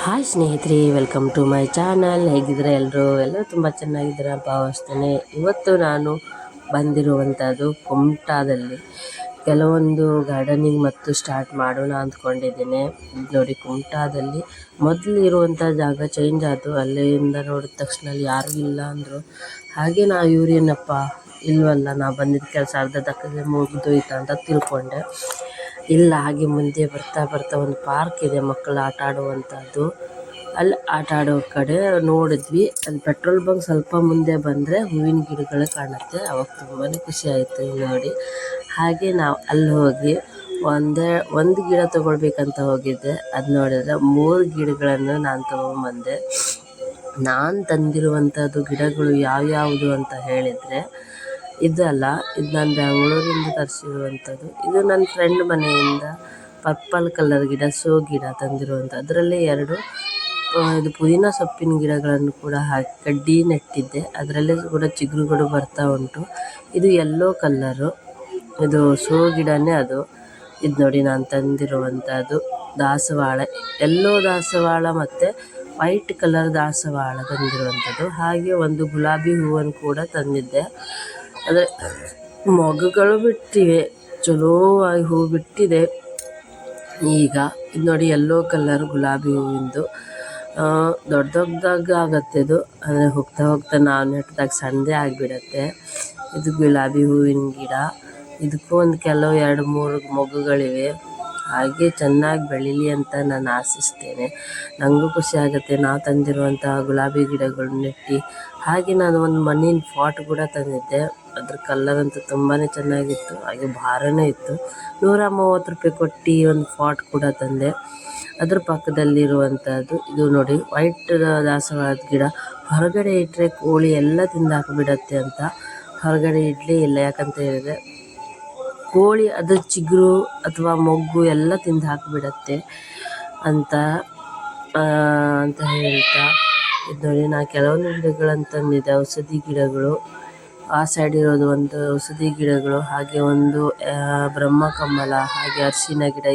Hi ಸ್ನೇಹಿತರೆ, welcome to my channel. ಹೇಗಿದ್ರೆ ಎಲ್ಲರೂ ತುಂಬ ಚೆನ್ನಾಗಿದ್ದೀರಾ ಭಾವಿಸ್ತೇನೆ. ಇವತ್ತು ನಾನು ಬಂದಿರುವಂಥದ್ದು ಕುಮಟಾದಲ್ಲಿ ಕೆಲವೊಂದು ಗಾರ್ಡನಿಂಗ್ ಮತ್ತು ಸ್ಟಾರ್ಟ್ ಮಾಡೋಣ ಅಂದ್ಕೊಂಡಿದ್ದೇನೆ. ನೋಡಿ, ಕುಮಟಾದಲ್ಲಿ ಮೊದಲು ಇರುವಂಥ ಜಾಗ ಚೇಂಜ್ ಆಯಿತು. ಅಲ್ಲಿಂದ ನೋಡಿದ ತಕ್ಷಣ ಅಲ್ಲಿ ಯಾರೂ ಇಲ್ಲ ಅಂದರು. ಹಾಗೆ ಇವ್ರೇನಪ್ಪ ಇಲ್ವಲ್ಲ, ನಾ ಬಂದಿದ್ದ ಕೆಲಸ ಅರ್ಧದಕ್ಕೇ ಮುಗಿದೋಯ್ತು ಅಂತ ತಿಳ್ಕೊಂಡೆ. ಇಲ್ಲ, ಹಾಗೆ ಮುಂದೆ ಬರ್ತಾ ಬರ್ತಾ ಒಂದು ಪಾರ್ಕ್ ಇದೆ, ಮಕ್ಕಳು ಆಟ ಆಡುವಂಥದ್ದು. ಅಲ್ಲಿ ಆಟ ಆಡೋ ಕಡೆ ನೋಡಿದ್ವಿ. ಅಲ್ಲಿ ಪೆಟ್ರೋಲ್ ಬಂಕ್ ಸ್ವಲ್ಪ ಮುಂದೆ ಬಂದರೆ ಹೂವಿನ ಗಿಡಗಳು ಕಾಣುತ್ತೆ. ಅವಾಗ ತುಂಬಾ ಖುಷಿ ಆಯಿತು ನೋಡಿ. ಹಾಗೆ ನಾವು ಅಲ್ಲಿ ಹೋಗಿ ಒಂದು ಗಿಡ ತೊಗೊಳ್ಬೇಕಂತ ಹೋಗಿದ್ದೆ. ಅದು ನೋಡಿದ್ರೆ 3 ಗಿಡಗಳನ್ನು ನಾನು ತೊಗೊಂಬಂದೆ. ನಾನು ತಂದಿರುವಂಥದ್ದು ಗಿಡಗಳು ಯಾವ್ಯಾವುದು ಅಂತ ಹೇಳಿದರೆ, ಇದಲ್ಲ, ಇದು ನಾನು ಬೆಂಗಳೂರಿಂದ ತರಿಸಿರುವಂಥದ್ದು. ಇದು ನನ್ನ ಫ್ರೆಂಡ್ ಮನೆಯಿಂದ ಪರ್ಪಲ್ ಕಲರ್ ಗಿಡ, ಶೋ ಗಿಡ ತಂದಿರುವಂಥ. ಅದರಲ್ಲಿ 2 ಇದು ಪುದೀನ ಸೊಪ್ಪಿನ ಗಿಡಗಳನ್ನು ಕೂಡ ಹಾಕಿ ಕಡ್ಡಿ ನೆಟ್ಟಿದ್ದೆ. ಅದರಲ್ಲೇ ಕೂಡ ಚಿಗುರುಗಳು ಬರ್ತಾ ಉಂಟು. ಇದು ಯೆಲ್ಲೋ ಕಲ್ಲರು, ಇದು ಶೋ ಗಿಡನೇ ಅದು. ಇದು ನೋಡಿ, ನಾನು ತಂದಿರುವಂಥದ್ದು ದಾಸವಾಳ, ಯೆಲ್ಲೋ ದಾಸವಾಳ ಮತ್ತು ವೈಟ್ ಕಲರ್ ದಾಸವಾಳ ತಂದಿರುವಂಥದ್ದು. ಹಾಗೆ ಒಂದು ಗುಲಾಬಿ ಹೂವನ್ನು ಕೂಡ ತಂದಿದ್ದೆ. ಆದರೆ ಮೊಗ್ಗುಗಳು ಬಿಟ್ಟಿವೆ, ಚಲೋ ಆಗಿ ಹೂ ಬಿಟ್ಟಿದೆ ಈಗ. ಇದು ನೋಡಿ, ಯೆಲ್ಲೋ ಕಲರ್ ಗುಲಾಬಿ ಹೂವಿಂದು ದೊಡ್ಡ ದೊಡ್ಡದಾಗಿ ಆಗುತ್ತೆ ಇದು. ಅಂದರೆ ಹೋಗ್ತಾ ಹೋಗ್ತಾ ನಾವು ನೆಟ್ಟದಾಗ ಸಣ್ಣದೇ ಆಗಿಬಿಡತ್ತೆ. ಇದು ಗುಲಾಬಿ ಹೂವಿನ ಗಿಡ. ಇದಕ್ಕೂ ಒಂದು ಕೆಲವು 2-3 ಮೊಗ್ಗುಗಳಿವೆ. ಹಾಗೆ ಚೆನ್ನಾಗಿ ಬೆಳೀಲಿ ಅಂತ ನಾನು ಆಶಿಸ್ತೇನೆ. ನನಗೂ ಖುಷಿ ಆಗುತ್ತೆ ನಾವು ತಂದಿರುವಂತಹ ಗುಲಾಬಿ ಗಿಡಗಳು ನೆಟ್ಟು. ಹಾಗೆ ನಾನು ಒಂದು ಮಣ್ಣಿನ ಪಾಟ್ ಕೂಡ ತಂದಿದ್ದೆ. ಅದ್ರ ಕಲರ್ ಅಂತೂ ತುಂಬಾ ಚೆನ್ನಾಗಿತ್ತು, ಹಾಗೆ ಭಾರನೇ ಇತ್ತು. 130 ರೂಪಾಯಿ ಕೊಟ್ಟು ಒಂದು ಪಾಟ್ ಕೂಡ ತಂದೆ. ಅದ್ರ ಪಕ್ಕದಲ್ಲಿರುವಂಥದ್ದು ಇದು ನೋಡಿ, ವೈಟ್ ದಾಸವಾಳದ ಗಿಡ. ಹೊರಗಡೆ ಇಟ್ಟರೆ ಕೋಳಿ ಎಲ್ಲ ತಿಂದು ಹಾಕಿಬಿಡತ್ತೆ ಅಂತ ಹೊರಗಡೆ ಇಡಲೇ ಇಲ್ಲ. ಯಾಕಂತ ಹೇಳಿದರೆ ಕೋಳಿ ಅದ್ರ ಚಿಗುರು ಅಥವಾ ಮೊಗ್ಗು ಎಲ್ಲ ತಿಂದು ಹಾಕಿಬಿಡತ್ತೆ ಅಂತ ಹೇಳ್ತಾ. ಇದು ನೋಡಿ, ನಾನು ಕೆಲವೊಂದು ಗಿಡಗಳನ್ನು ತಂದಿದ್ದೆ, ಔಷಧಿ ಗಿಡಗಳು. ಆ ಸೈಡ್ ಇರೋದು ಒಂದು ಔಷಧಿ ಗಿಡಗಳು, ಹಾಗೆ ಒಂದು ಬ್ರಹ್ಮಕಮಲ, ಹಾಗೆ ಅರಿಶಿನ ಗಿಡ.